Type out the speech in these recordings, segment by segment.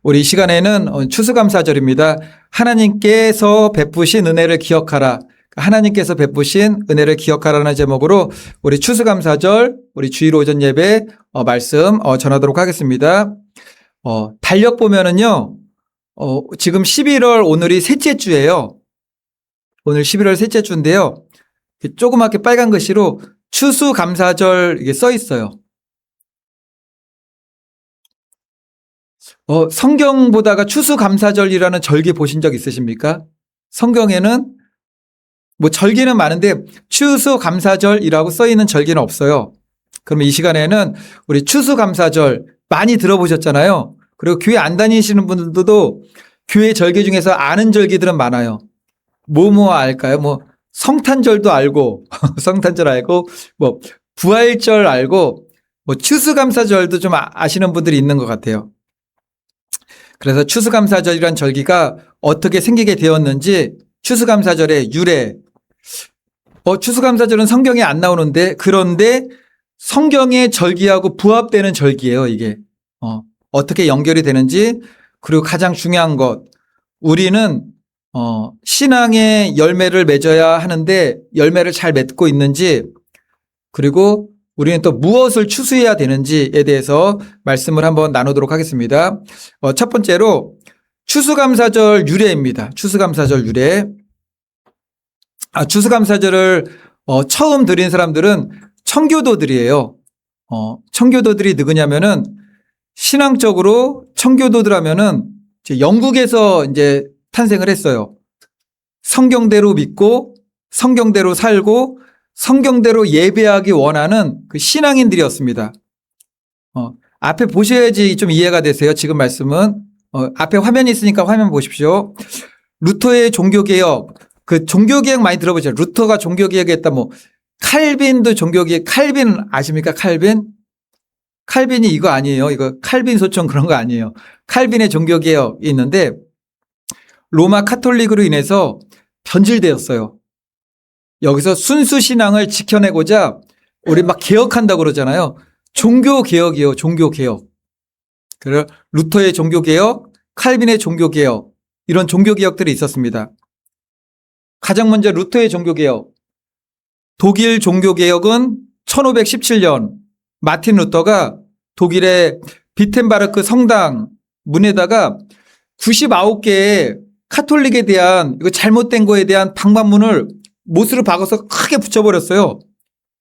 우리 이 시간에는 추수감사절입니다. 하나님께서 베푸신 은혜를 기억하라. 하나님께서 베푸신 은혜를 기억하라는 제목으로 우리 추수감사절, 우리 주일 오전 예배 말씀 전하도록 하겠습니다. 달력 보면은요, 지금 11월 오늘이 셋째 주예요. 오늘 11월 셋째 주인데요. 조그맣게 빨간 글씨로 추수감사절 이게 써 있어요. 성경 보다가 추수감사절이라는 절기 보신 적 있으십니까? 성경에는 뭐 절기는 많은데 추수감사절이라고 써 있는 절기는 없어요. 그러면 이 시간에는 우리 추수감사절 많이 들어보셨잖아요. 그리고 교회 안 다니시는 분들도 교회 절기 중에서 아는 절기들은 많아요. 뭐 알까요? 뭐 성탄절도 알고 성탄절 알고 뭐 부활절 알고 뭐 추수감사절도 좀 아시는 분들이 있는 것 같아요. 그래서 추수감사절이란 절기가 어떻게 생기게 되었는지 추수감사절의 유래. 추수감사절은 성경에 안 나오는데 그런데 성경의 절기하고 부합되는 절기예요, 이게. 어떻게 연결이 되는지. 그리고 가장 중요한 것. 우리는 신앙의 열매를 맺어야 하는데 열매를 잘 맺고 있는지, 그리고 우리는 또 무엇을 추수해야 되는지에 대해서 말씀을 한번 나누도록 하겠습니다. 첫 번째로 추수감사절 유래입니다. 추수감사절 유래. 추수감사절을 처음 드린 사람들은 청교도들이에요. 청교도들이 누구냐면은 신앙적으로 청교도들 하면은 이제 영국에서 이제 탄생을 했어요. 성경대로 믿고 성경대로 살고 성경대로 예배하기 원하는 그 신앙인들이었습니다. 앞에 보셔야지 좀 이해가 되세요. 지금 말씀은. 앞에 화면이 있으니까 화면 보십시오. 루터의 종교개혁. 그 종교개혁 많이 들어보죠. 루터가 종교개혁했다. 뭐 칼빈도 종교개혁. 칼빈 아십니까? 칼빈? 칼빈이 이거 아니에요. 이거 칼빈 소총 그런 거 아니에요. 칼빈의 종교개혁이 있는데 로마 카톨릭으로 인해서 변질되었어요. 여기서 순수 신앙을 지켜내고자 우리 막 개혁한다고 그러잖아요. 종교개혁이에요. 종교개혁. 그래서 루터의 종교개혁, 칼빈의 종교개혁, 이런 종교개혁들이 있었습니다. 가장 먼저 루터의 종교개혁. 독일 종교개혁은 1517년 마틴 루터가 독일의 비텐바르크 성당 문에다가 99개의 카톨릭에 대한 이거 잘못된 거에 대한 방만문을 못으로 박아서 크게 붙여버렸어요.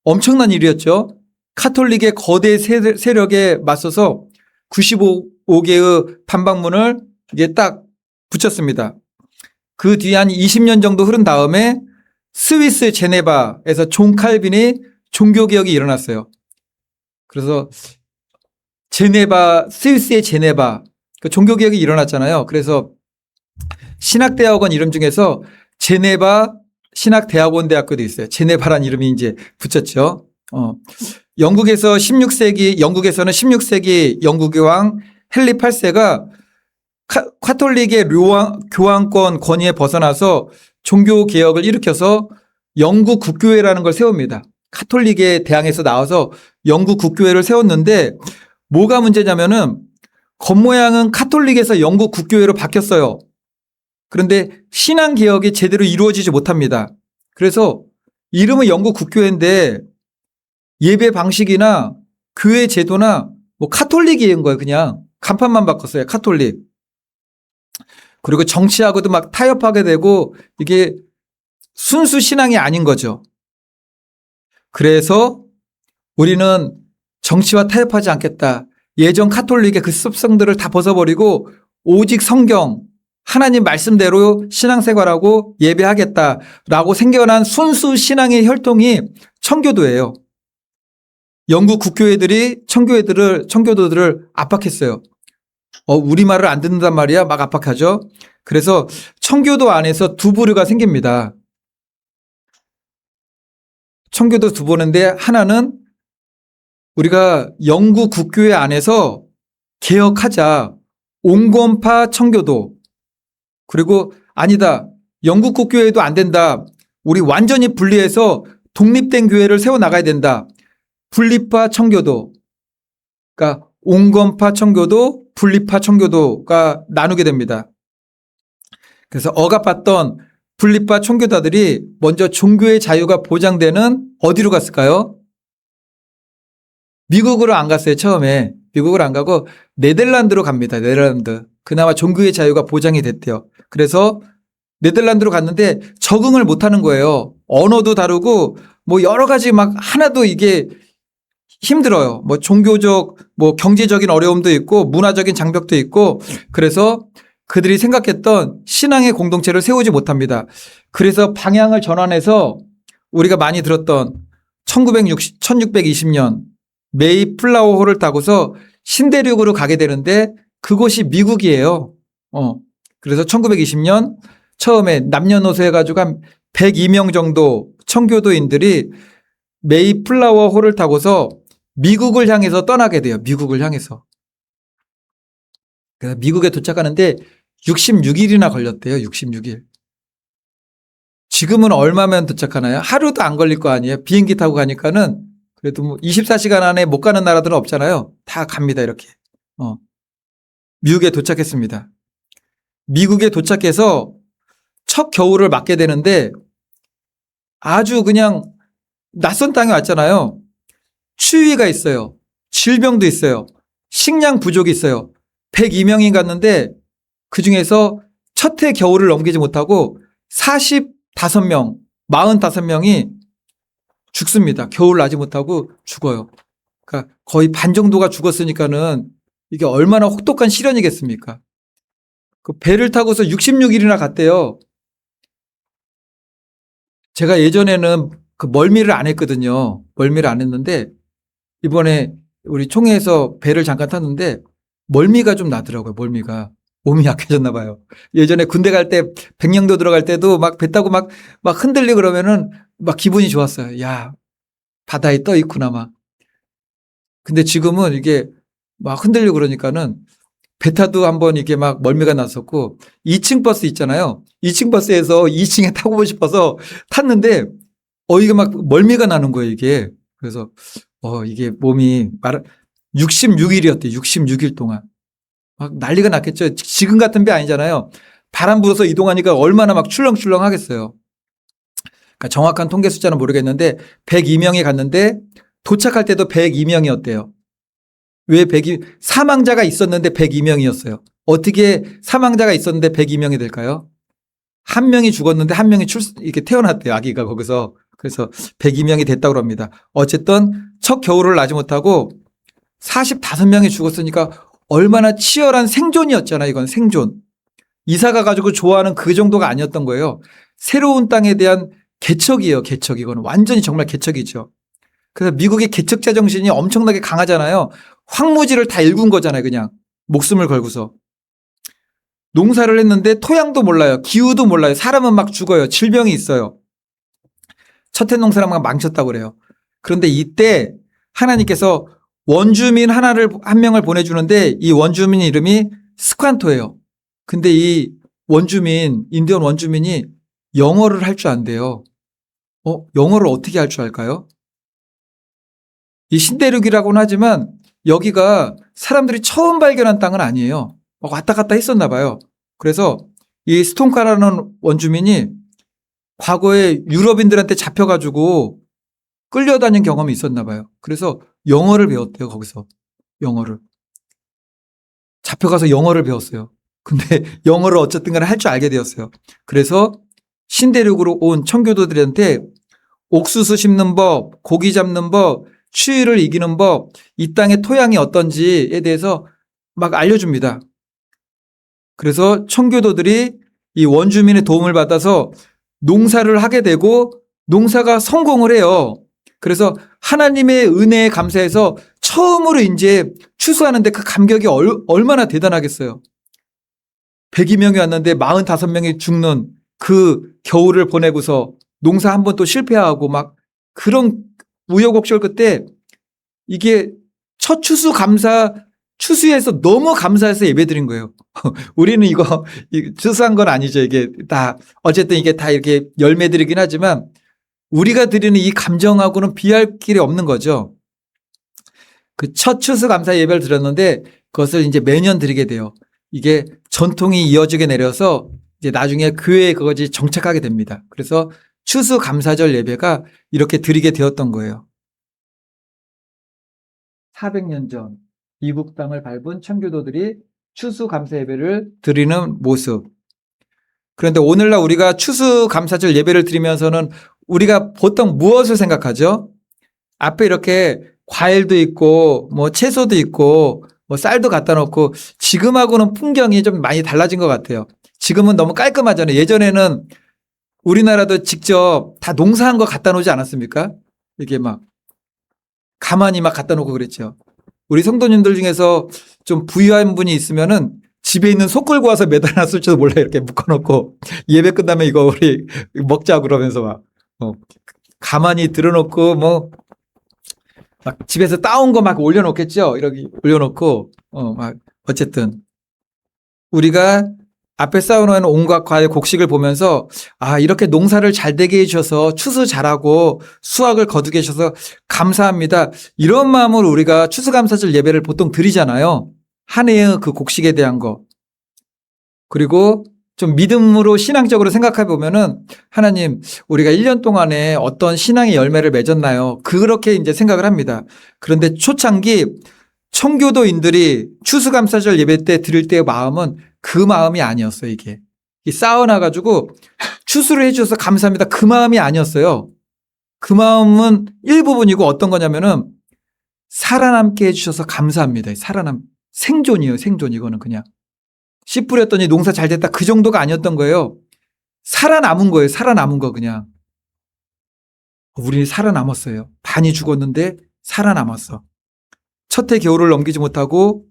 엄청난 일이었죠. 카톨릭의 거대 세력에 맞서서 95개의 반박문을 이게 딱 붙였습니다. 그 뒤에 한 20년 정도 흐른 다음에 스위스 제네바에서 존 칼빈이 종교개혁이 일어났어요. 그래서 스위스의 제네바, 그 종교개혁이 일어났잖아요. 그래서 신학대학원 이름 중에서 제네바 신학대학원 대학교도 있어요. 제네바라는 이름이 이제 붙였죠. 영국에서는 16세기 영국의 왕 헨리 8세가 카톨릭의 교황권 권위에 벗어나서 종교개혁을 일으켜서 영국 국교회라는 걸 세웁니다. 카톨릭의 대항에서 나와서 영국 국교회를 세웠는데 뭐가 문제냐면은 겉모양은 카톨릭에서 영국 국교회로 바뀌었어요. 그런데 신앙개혁이 제대로 이루어지지 못합니다. 그래서 이름은 영국 국교회인데 예배 방식이나 교회 제도나 뭐 카톨릭인 거예요. 그냥 간판만 바꿨어요. 카톨릭. 그리고 정치하고도 막 타협하게 되고 이게 순수 신앙이 아닌 거죠. 그래서 우리는 정치와 타협하지 않겠다. 예전 카톨릭의 그 습성들을 다 벗어버리고 오직 성경, 하나님 말씀대로 신앙생활하고 예배하겠다라고 생겨난 순수 신앙의 혈통이 청교도예요. 영국 국교회들이 청교도들을 압박했어요. 우리말을 안 듣는단 말이야. 막 압박하죠. 그래서 청교도 안에서 두 부류가 생깁니다. 청교도 두 부류인데 하나는 우리가 영국 국교회 안에서 개혁하자. 온건파 청교도. 그리고 아니다. 영국 국교회도 안 된다. 우리 완전히 분리해서 독립된 교회를 세워나가야 된다. 분립파 청교도. 그러니까 온건파 청교도, 분리파 청교도가 나누게 됩니다. 그래서 억압받던 분리파 청교도들이 먼저 종교의 자유가 보장되는 어디로 갔을까요? 미국으로 안 갔어요, 처음에. 미국으로 안 가고 네덜란드로 갑니다. 네덜란드. 그나마 종교의 자유가 보장이 됐대요. 그래서 네덜란드로 갔는데 적응을 못 하는 거예요. 언어도 다르고 뭐 여러 가지 막 하나도 이게 힘들어요. 뭐 종교적, 뭐 경제적인 어려움도 있고 문화적인 장벽도 있고 그래서 그들이 생각했던 신앙의 공동체를 세우지 못합니다. 그래서 방향을 전환해서 우리가 많이 들었던 1620년 메이플라워호를 타고서 신대륙으로 가게 되는데 그곳이 미국이에요. 그래서 1920년 처음에 남녀노소 해가지고 한 102명 정도 청교도인들이 메이플라워호를 타고서 미국을 향해서 떠나게 돼요. 미국을 향해서. 그래서 미국에 도착하는데 66일이나 걸렸대요. 66일. 지금은 얼마면 도착하나요? 하루도 안 걸릴 거 아니에요. 비행기 타고 가니까는 그래도 뭐 24시간 안에 못 가는 나라들은 없잖아요. 다 갑니다. 이렇게. 미국에 도착했습니다. 미국에 도착해서 첫 겨울을 맞게 되는데 아주 그냥 낯선 땅에 왔잖아요. 추위가 있어요. 질병도 있어요. 식량 부족이 있어요. 102명이 갔는데 그중에서 첫 해 겨울을 넘기지 못하고 45명, 45명이 죽습니다. 겨울 나지 못하고 죽어요. 그러니까 거의 반 정도가 죽었으니까는 이게 얼마나 혹독한 시련이겠습니까? 그 배를 타고서 66일이나 갔대요. 제가 예전에는 그 멀미를 안 했거든요. 멀미를 안 했는데 이번에 우리 총회에서 배를 잠깐 탔는데 멀미가 좀 나더라고요. 멀미가. 몸이 약해졌나 봐요. 예전에 군대 갈 때 백령도 들어갈 때도 막 배 타고 막 흔들리고 그러면은 막 기분이 좋았어요. 야, 바다에 떠 있구나 막. 근데 지금은 이게 막 흔들리고 그러니까는 배 타도 한번 이게 막 멀미가 났었고 2층 버스 있잖아요. 2층 버스에서 2층에 타고 싶어서 탔는데 이게 막 멀미가 나는 거예요, 이게. 그래서 이게 몸이 66일이었대요. 66일 동안. 막 난리가 났겠죠. 지금 같은 배 아니잖아요. 바람 불어서 이동하니까 얼마나 막 출렁출렁 하겠어요. 그러니까 정확한 통계 숫자는 모르겠는데 102명이 갔는데 도착할 때도 102명이었대요. 왜 사망자가 있었는데 102명이었어요. 어떻게 사망자가 있었는데 102명이 될까요? 한 명이 죽었는데 한 명이 이렇게 태어났대요. 아기가 거기서. 그래서 102명이 됐다고 합니다. 어쨌든 첫 겨울을 나지 못하고 45명이 죽었으니까 얼마나 치열한 생존이었잖아요. 이건 생존. 이사 가가지고 좋아하는 그 정도가 아니었던 거예요. 새로운 땅에 대한 개척이에요. 개척. 이거는 완전히 정말 개척이죠. 그래서 미국의 개척자 정신이 엄청나게 강하잖아요. 황무지를 다 일군 거잖아요. 그냥 목숨을 걸고서. 농사를 했는데 토양도 몰라요. 기후도 몰라요. 사람은 막 죽어요. 질병이 있어요. 첫해 농사를 막 망쳤다고 그래요. 그런데 이때 하나님께서 원주민 한 명을 보내주는데 이 원주민 이름이 스칸토예요. 근데 이 인디언 원주민이 영어를 할 줄 안돼요. 영어를 어떻게 할 줄 알까요? 이 신대륙이라고는 하지만 여기가 사람들이 처음 발견한 땅은 아니에요. 왔다 갔다 했었나 봐요. 그래서 이 스톤카라는 원주민이 과거에 유럽인들한테 잡혀가지고 끌려다닌 경험이 있었나 봐요. 그래서 영어를 배웠대요. 거기서 영어를. 잡혀가서 영어를 배웠어요. 근데 영어를 어쨌든 간에 할 줄 알게 되었어요. 그래서 신대륙으로 온 청교도들한테 옥수수 심는 법, 고기 잡는 법, 추위를 이기는 법, 이 땅의 토양이 어떤지에 대해서 막 알려줍니다. 그래서 청교도들이 이 원주민의 도움을 받아서 농사를 하게 되고 농사가 성공을 해요. 그래서 하나님의 은혜에 감사해서 처음으로 이제 추수하는데 그 감격이 얼마나 대단하겠어요. 102명이 왔는데 45명이 죽는 그 겨울을 보내고서 농사 한 번 또 실패하고 막 그런 우여곡절 끝에 이게 첫 추수해서 너무 감사해서 예배드린 거예요. 우리는 이거 추수한 건 아니죠. 이게 다 어쨌든 이게 다 이렇게 열매들이긴 하지만 우리가 드리는 이 감정하고는 비할 길이 없는 거죠. 그 첫 추수감사 예배를 드렸는데 그것을 이제 매년 드리게 돼요. 이게 전통이 이어지게 내려서 이제 나중에 교회에 그것이 정착하게 됩니다. 그래서 추수감사절 예배가 이렇게 드리게 되었던 거예요. 400년 전 미국 땅을 밟은 청교도들이 추수감사 예배를 드리는 모습. 그런데 오늘날 우리가 추수감사절 예배를 드리면서는 우리가 보통 무엇을 생각하죠? 앞에 이렇게 과일도 있고 뭐 채소도 있고 뭐 쌀도 갖다 놓고 지금하고는 풍경이 좀 많이 달라진 것 같아요. 지금은 너무 깔끔하잖아요. 예전에는 우리나라도 직접 다 농사한 거 갖다 놓지 않았습니까? 이게 막 가만히 막 갖다 놓고 그랬죠. 우리 성도님들 중에서 좀 부유한 분이 있으면은 집에 있는 소 끌고 와서 매달아놨을지도 몰라요. 이렇게 묶어놓고 예배 끝나면 이거 우리 먹자 그러면서 막 가만히 들어놓고 뭐 막 집에서 따온 거 막 올려놓겠죠. 이렇게 올려놓고 막 어쨌든 우리가 앞에 쌓아놓은 온갖 과일 곡식을 보면서 아 이렇게 농사를 잘 되게 해주셔서 추수 잘하고 수확을 거두게 해주셔서 감사합니다. 이런 마음으로 우리가 추수감사절 예배를 보통 드리잖아요. 한 해의 그 곡식에 대한 거. 그리고 좀 믿음으로 신앙적으로 생각해 보면은 하나님 우리가 1년 동안에 어떤 신앙의 열매를 맺었나요? 그렇게 이제 생각을 합니다. 그런데 초창기 청교도인들이 추수감사절 예배 때 드릴 때의 마음은 그 마음이 아니었어요. 이게 쌓아놔가지고 추수를 해주셔서 감사합니다. 그 마음이 아니었어요. 그 마음은 일부분이고 어떤 거냐면은 살아남게 해주셔서 감사합니다. 생존이에요. 생존. 이거는 그냥 씨 뿌렸더니 농사 잘 됐다. 그 정도가 아니었던 거예요. 살아남은 거예요. 살아남은 거 그냥. 우리 살아남았어요. 반이 죽었는데 살아남았어. 첫 해 겨울을 넘기지 못하고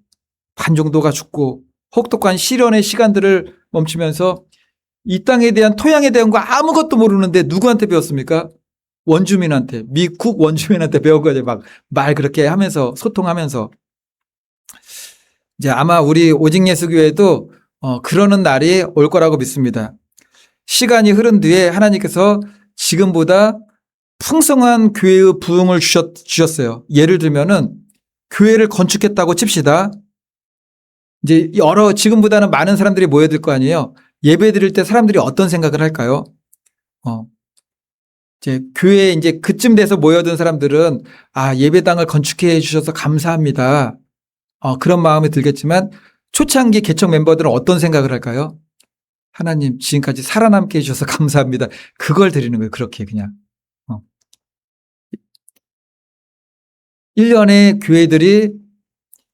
반 정도가 죽고 혹독한 시련의 시간들을 멈추면서 이 땅에 대한 토양에 대한 거 아무것도 모르는데 누구한테 배웠습니까? 원주민한테, 미국 원주민한테 배운 거죠. 막 말 그렇게 하면서 소통하면서. 이제 아마 우리 오직 예수교회도 그러는 날이 올 거라고 믿습니다. 시간이 흐른 뒤에 하나님께서 지금보다 풍성한 교회의 부흥을 주셨어요. 예를 들면은 교회를 건축했다고 칩시다. 이제 지금보다는 많은 사람들이 모여들 거 아니에요. 예배 드릴 때 사람들이 어떤 생각을 할까요? 이제 교회에 이제 그쯤 돼서 모여든 사람들은 아, 예배당을 건축해 주셔서 감사합니다. 그런 마음이 들겠지만 초창기 개척 멤버들은 어떤 생각을 할까요? 하나님 지금까지 살아남게 해주셔서 감사합니다. 그걸 드리는 거예요. 그렇게 그냥. 1년에 교회들이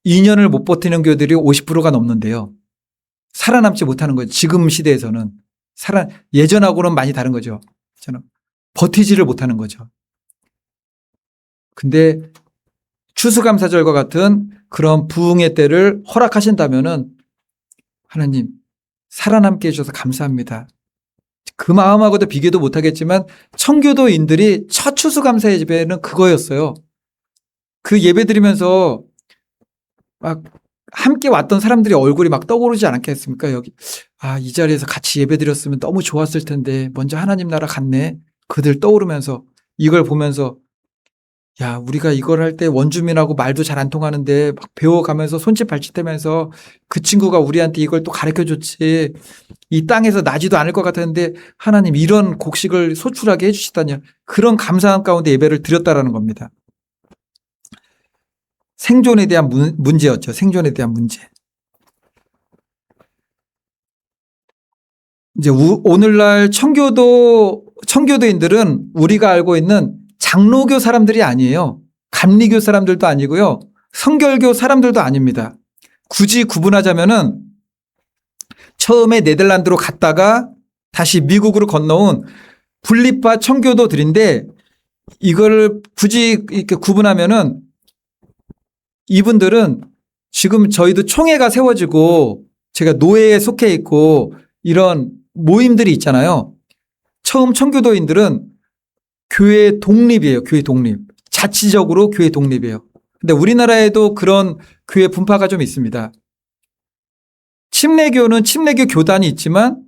2년을 못 버티는 교회들이 50%가 넘는데요. 살아남지 못하는 거죠. 지금 시대에서는. 예전하고는 많이 다른 거죠. 저는 버티지를 못하는 거죠. 근데 추수감사절과 같은 그런 부흥의 때를 허락하신다면은 하나님 살아남게 해주셔서 감사합니다. 그 마음하고도 비교도 못하겠지만 청교도인들이 첫 추수감사 예배는 그거였어요. 그 예배 드리면서 막 함께 왔던 사람들이 얼굴이 막 떠오르지 않았겠습니까? 여기 이 자리에서 같이 예배 드렸으면 너무 좋았을 텐데 먼저 하나님 나라 갔네. 그들 떠오르면서 이걸 보면서 야, 우리가 이걸 할 때 원주민하고 말도 잘 안 통하는데 막 배워가면서 손짓 발짓하면서 그 친구가 우리한테 이걸 또 가르쳐 줬지. 이 땅에서 나지도 않을 것 같았는데 하나님 이런 곡식을 소출하게 해주시다니 그런 감사함 가운데 예배를 드렸다라는 겁니다. 생존에 대한 문제였죠. 생존에 대한 문제. 이제 오늘날 청교도인들은 우리가 알고 있는 장로교 사람들이 아니에요. 감리교 사람들도 아니고요. 성결교 사람들도 아닙니다. 굳이 구분하자면은 처음에 네덜란드로 갔다가 다시 미국으로 건너온 분립파 청교도들인데 이걸 굳이 이렇게 구분하면은 이분들은 지금 저희도 총회가 세워지고 제가 노예에 속해 있고 이런 모임들이 있잖아요. 처음 청교도인들은 교회 독립이에요. 교회 독립. 자치적으로 교회 독립이에요. 근데 우리나라에도 그런 교회 분파가 좀 있습니다. 침례교는 침례교 교단이 있지만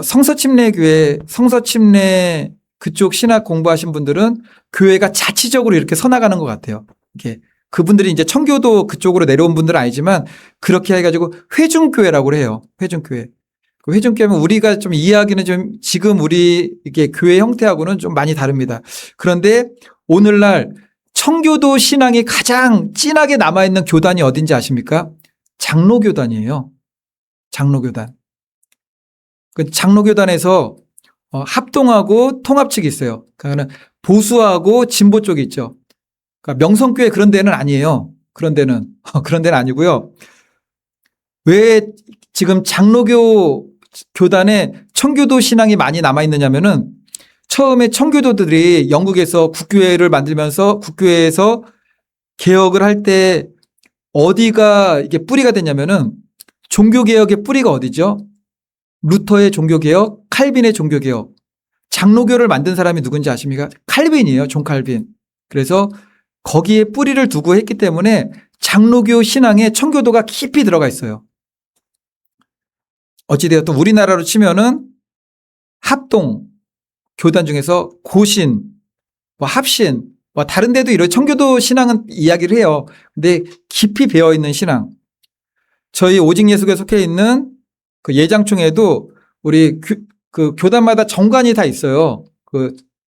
성서침례교회, 성서침례 그쪽 신학 공부하신 분들은 교회가 자치적으로 이렇게 서나가는 것 같아요. 이게 그분들이 이제 청교도 그쪽으로 내려온 분들은 아니지만 그렇게 해가지고 회중교회라고 해요. 회중교회. 그 회중교회는 우리가 좀 이해하기는 좀 지금 우리 이게 교회 형태하고는 좀 많이 다릅니다. 그런데 오늘날 청교도 신앙이 가장 진하게 남아있는 교단이 어딘지 아십니까? 장로교단이에요. 장로교단. 그 장로교단에서 합동하고 통합 측이 있어요. 그러니까 보수하고 진보 쪽이 있죠. 그러니까 명성교회 그런 데는 아니에요. 그런 데는 아니고요. 왜 지금 장로교 교단에 청교도 신앙이 많이 남아 있느냐면은 처음에 청교도들이 영국에서 국교회를 만들면서 국교회에서 개혁을 할 때 어디가 이게 뿌리가 됐냐면은 종교개혁의 뿌리가 어디죠? 루터의 종교개혁, 칼빈의 종교개혁. 장로교를 만든 사람이 누군지 아십니까? 칼빈이에요. 존 칼빈. 그래서 거기에 뿌리를 두고 했기 때문에 장로교 신앙에 청교도가 깊이 들어가 있어요. 어찌되었든 우리나라로 치면은 합동 교단 중에서 고신, 합신, 다른 데도 이런 청교도 신앙은 이야기를 해요. 근데 깊이 배어 있는 신앙. 저희 오직 예수교에 속해 있는 그 예장총회도 우리 그 교단마다 정관이 다 있어요. 그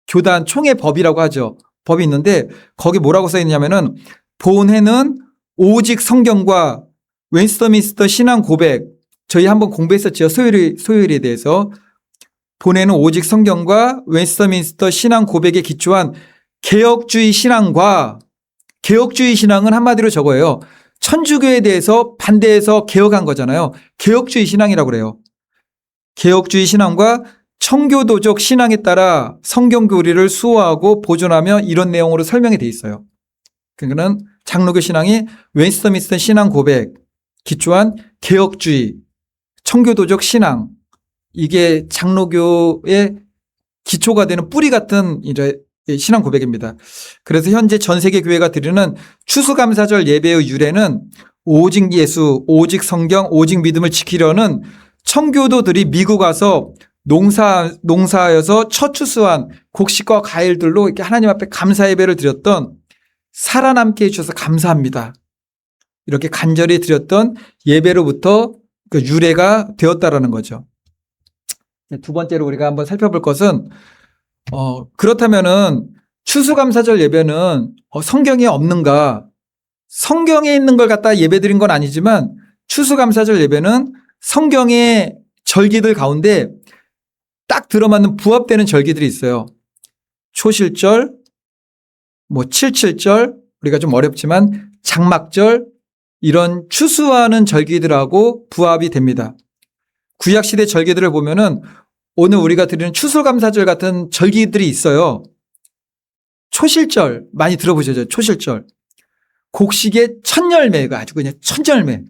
교단 총회 법이라고 하죠. 법이 있는데 거기 뭐라고 써 있냐면은 본회는 오직 성경과 웨스트민스터 신앙 고백. 저희 한번 공부했었죠. 소요일에 대해서. 본회는 오직 성경과 웨스트민스터 신앙 고백에 기초한 개혁주의 신앙과 개혁주의 신앙은 한마디로 저거예요. 천주교에 대해서 반대해서 개혁한 거잖아요. 개혁주의 신앙이라고 그래요. 개혁주의 신앙과 청교도적 신앙에 따라 성경 교리를 수호하고 보존하며 이런 내용으로 설명이 돼 있어요. 그러니까 장로교 신앙이 웨스트민스터 신앙 고백, 기초한 개혁주의, 청교도적 신앙, 이게 장로교의 기초가 되는 뿌리 같은 신앙 고백입니다. 그래서 현재 전 세계 교회가 드리는 추수감사절 예배의 유래는 오직 예수, 오직 성경, 오직 믿음을 지키려는 청교도들이 미국 와서 농사하여서 첫 추수한 곡식과 과일들로 이렇게 하나님 앞에 감사 예배를 드렸던 살아남게 해주셔서 감사합니다. 이렇게 간절히 드렸던 예배로부터 그 유래가 되었다라는 거죠. 두 번째로 우리가 한번 살펴볼 것은 그렇다면은 추수감사절 예배는 성경에 없는가? 성경에 있는 걸 갖다 예배 드린 건 아니지만 추수감사절 예배는 성경의 절기들 가운데 딱 들어맞는 부합되는 절기들이 있어요. 초실절, 칠칠절, 우리가 좀 어렵지만 장막절, 이런 추수하는 절기들하고 부합이 됩니다. 구약시대 절기들을 보면은 오늘 우리가 드리는 추수감사절 같은 절기들이 있어요. 초실절 많이 들어보셨죠? 초실절. 곡식의 첫 열매가 아주 그냥 첫 열매.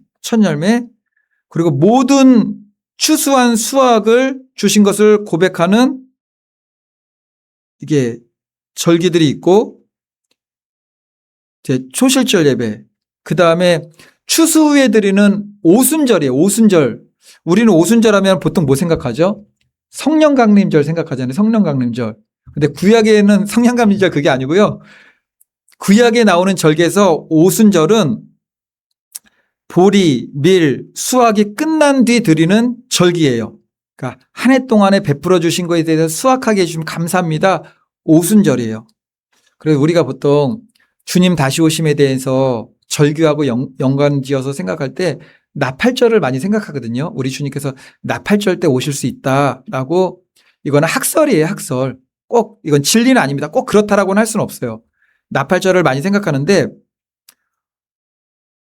그리고 모든 추수한 수확을 주신 것을 고백하는 이게 절기들이 있고, 이제 초실절 예배. 그 다음에 추수 후에 드리는 오순절이에요. 오순절. 우리는 오순절 하면 보통 뭐 생각하죠? 성령강림절 생각하잖아요. 성령강림절. 근데 구약에는 성령강림절 그게 아니고요. 구약에 나오는 절기에서 오순절은 보리, 밀, 수확이 끝난 뒤 드리는 절기예요. 그러니까 한 해 동안에 베풀어 주신 것에 대해서 수확하게 해주시면 감사합니다. 오순절이에요. 그래서 우리가 보통 주님 다시 오심에 대해서 절규하고 연관지어서 생각할 때 나팔절을 많이 생각하거든요. 우리 주님께서 나팔절 때 오실 수 있다라고. 이거는 학설이에요. 학설. 꼭 이건 진리는 아닙니다. 꼭 그렇다라고는 할 수는 없어요. 나팔절을 많이 생각하는데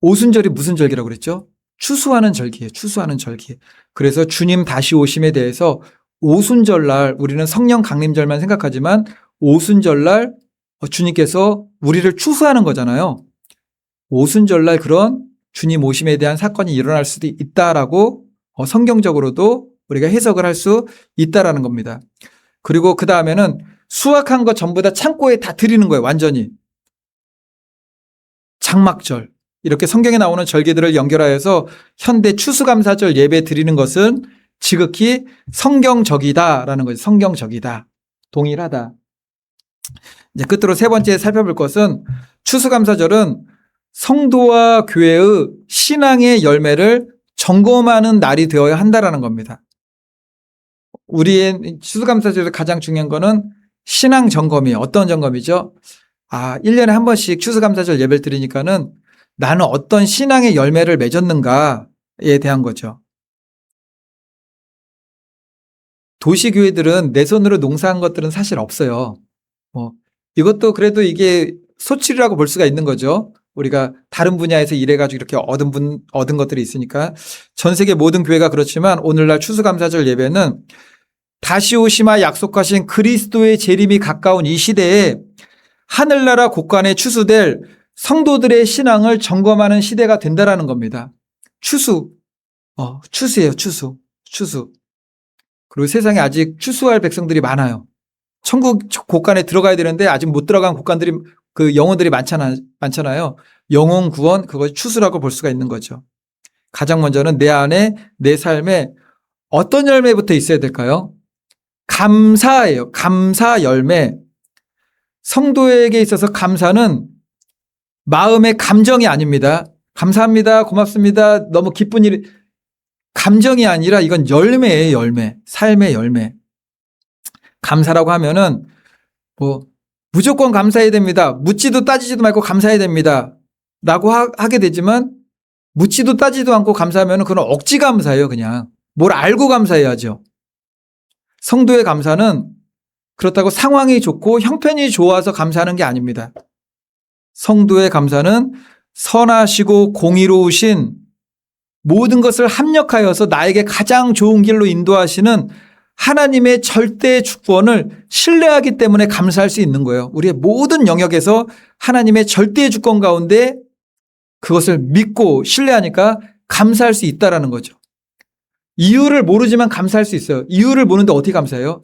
오순절이 무슨 절기라고 그랬죠? 추수하는 절기예요. 추수하는 절기. 그래서 주님 다시 오심에 대해서 오순절날 우리는 성령 강림절만 생각하지만 오순절날 주님께서 우리를 추수하는 거잖아요. 오순절날 그런 주님 오심에 대한 사건이 일어날 수도 있다라고 성경적으로도 우리가 해석을 할 수 있다라는 겁니다. 그리고 그 다음에는 수확한 거 전부 다 창고에 다 드리는 거예요. 완전히. 장막절. 이렇게 성경에 나오는 절기들을 연결하여서 현대 추수감사절 예배 드리는 것은 지극히 성경적이다라는 거죠. 성경적이다. 동일하다. 이제 끝으로 세 번째 살펴볼 것은 추수감사절은 성도와 교회의 신앙의 열매를 점검하는 날이 되어야 한다라는 겁니다. 우리의 추수감사절에서 가장 중요한 거는 신앙 점검이에요. 어떤 점검이죠? 1년에 한 번씩 추수감사절 예배를 드리니까는 나는 어떤 신앙의 열매를 맺었는가에 대한 거죠. 도시교회들은 내 손으로 농사한 것들은 사실 없어요. 이것도 그래도 이게 소출이라고 볼 수가 있는 거죠. 우리가 다른 분야에서 일해가지고 이렇게 얻은 것들이 있으니까. 전 세계 모든 교회가 그렇지만 오늘날 추수감사절 예배는 다시 오시마 약속하신 그리스도의 재림이 가까운 이 시대에 하늘나라 곳간에 추수될 성도들의 신앙을 점검하는 시대가 된다라는 겁니다. 추수예요, 추수. 그리고 세상에 아직 추수할 백성들이 많아요. 천국 곳간에 들어가야 되는데 아직 못 들어간 곳간들이 그 영혼들이 많잖아요. 영혼 구원, 그것이 추수라고 볼 수가 있는 거죠. 가장 먼저는 내 안에, 내 삶에 어떤 열매부터 있어야 될까요? 감사예요. 감사 열매. 성도에게 있어서 감사는 마음의 감정이 아닙니다. 감사합니다. 고맙습니다. 너무 기쁜 일. 감정이 아니라 이건 열매예요. 열매. 삶의 열매. 감사라고 하면은 무조건 감사해야 됩니다. 묻지도 따지지도 말고 감사해야 됩니다. 라고 하게 되지만 묻지도 따지도 않고 감사하면 그건 억지 감사예요. 그냥. 뭘 알고 감사해야죠. 성도의 감사는 그렇다고 상황이 좋고 형편이 좋아서 감사하는 게 아닙니다. 성도의 감사는 선하시고 공의로우신 모든 것을 합력하여서 나에게 가장 좋은 길로 인도하시는 하나님의 절대 주권을 신뢰하기 때문에 감사할 수 있는 거예요. 우리의 모든 영역에서 하나님의 절대 주권 가운데 그것을 믿고 신뢰하니까 감사할 수 있다라는 거죠. 이유를 모르지만 감사할 수 있어요. 이유를 모르는데 어떻게 감사해요?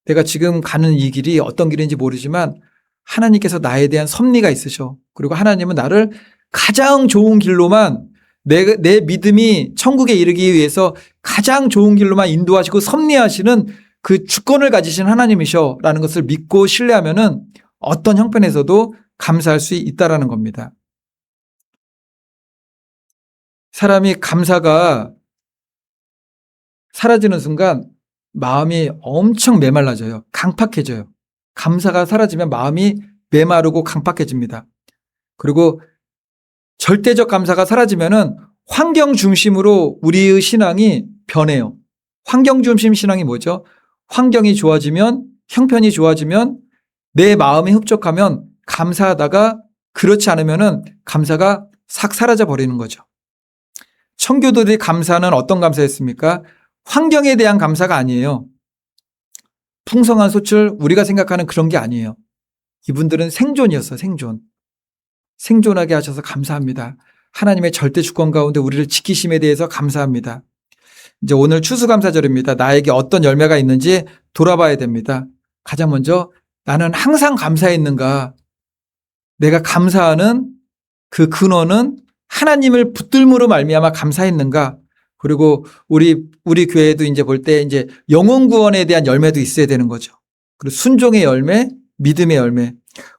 내가 지금 가는 이 길이 어떤 길인지 모르지만 하나님께서 나에 대한 섭리가 있으셔. 그리고 하나님은 나를 가장 좋은 길로만 내 믿음이 천국에 이르기 위해서 가장 좋은 길로만 인도하시고 섭리하시는 그 주권을 가지신 하나님이셔라는 것을 믿고 신뢰하면은 어떤 형편에서도 감사할 수 있다라는 겁니다. 사람이 감사가 사라지는 순간 마음이 엄청 메말라져요. 강팍해져요. 감사가 사라지면 마음이 메마르고 강팍해집니다. 그리고 절대적 감사가 사라지면은 환경 중심으로 우리의 신앙이 변해요. 환경 중심 신앙이 뭐죠? 환경이 좋아지면, 형편이 좋아지면, 내 마음이 흡족하면 감사하다가 그렇지 않으면은 감사가 싹 사라져 버리는 거죠. 청교도들이 감사는 어떤 감사였습니까? 환경에 대한 감사가 아니에요. 풍성한 소출, 우리가 생각하는 그런 게 아니에요. 이분들은 생존이었어요. 생존하게 하셔서 감사합니다. 하나님의 절대 주권 가운데 우리를 지키심에 대해서 감사합니다. 이제 오늘 추수감사절입니다. 나에게 어떤 열매가 있는지 돌아봐야 됩니다. 가장 먼저 나는 항상 감사했는가? 내가 감사하는 그 근원은 하나님을 붙들므로 말미암아 감사했는가? 그리고 우리 교회도 이제 볼 때 이제 영혼 구원에 대한 열매도 있어야 되는 거죠. 그리고 순종의 열매, 믿음의 열매.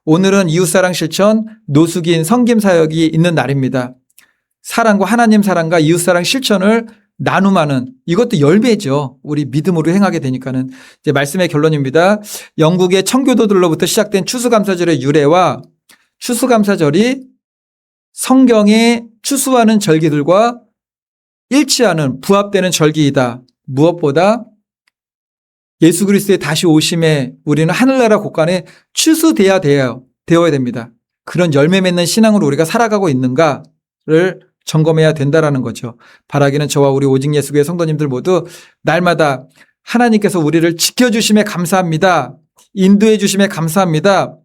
오늘은 이웃사랑 실천 노숙인 섬김 사역이 있는 날입니다. 사랑과 하나님 사랑과 이웃사랑 실천을 나눔하는 이것도 열매죠. 우리 믿음으로 행하게 되니까는 이제 말씀의 결론입니다. 영국의 청교도들로부터 시작된 추수감사절의 유래와 추수감사절이 성경에 추수하는 절기들과 일치하는 부합되는 절기이다. 무엇보다 예수 그리스도의 다시 오심에 우리는 하늘나라 곳간에 추수되어야 됩니다. 그런 열매 맺는 신앙으로 우리가 살아가고 있는가를 점검해야 된다라는 거죠. 바라기는 저와 우리 오직 예수교회 성도님들 모두 날마다 하나님께서 우리를 지켜주심에 감사합니다. 인도해 주심에 감사합니다.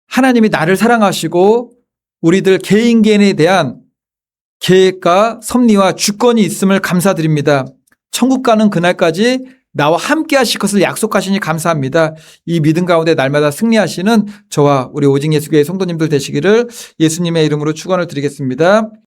하나님이 나를 사랑하시고 우리들 개인에 대한 계획과 섭리와 주권이 있음을 감사드립니다. 천국 가는 그날까지 나와 함께 하실 것을 약속하시니 감사합니다. 이 믿음 가운데 날마다 승리하시는 저와 우리 오직 예수교회 성도님들 되시기를 예수님의 이름으로 축원을 드리겠습니다.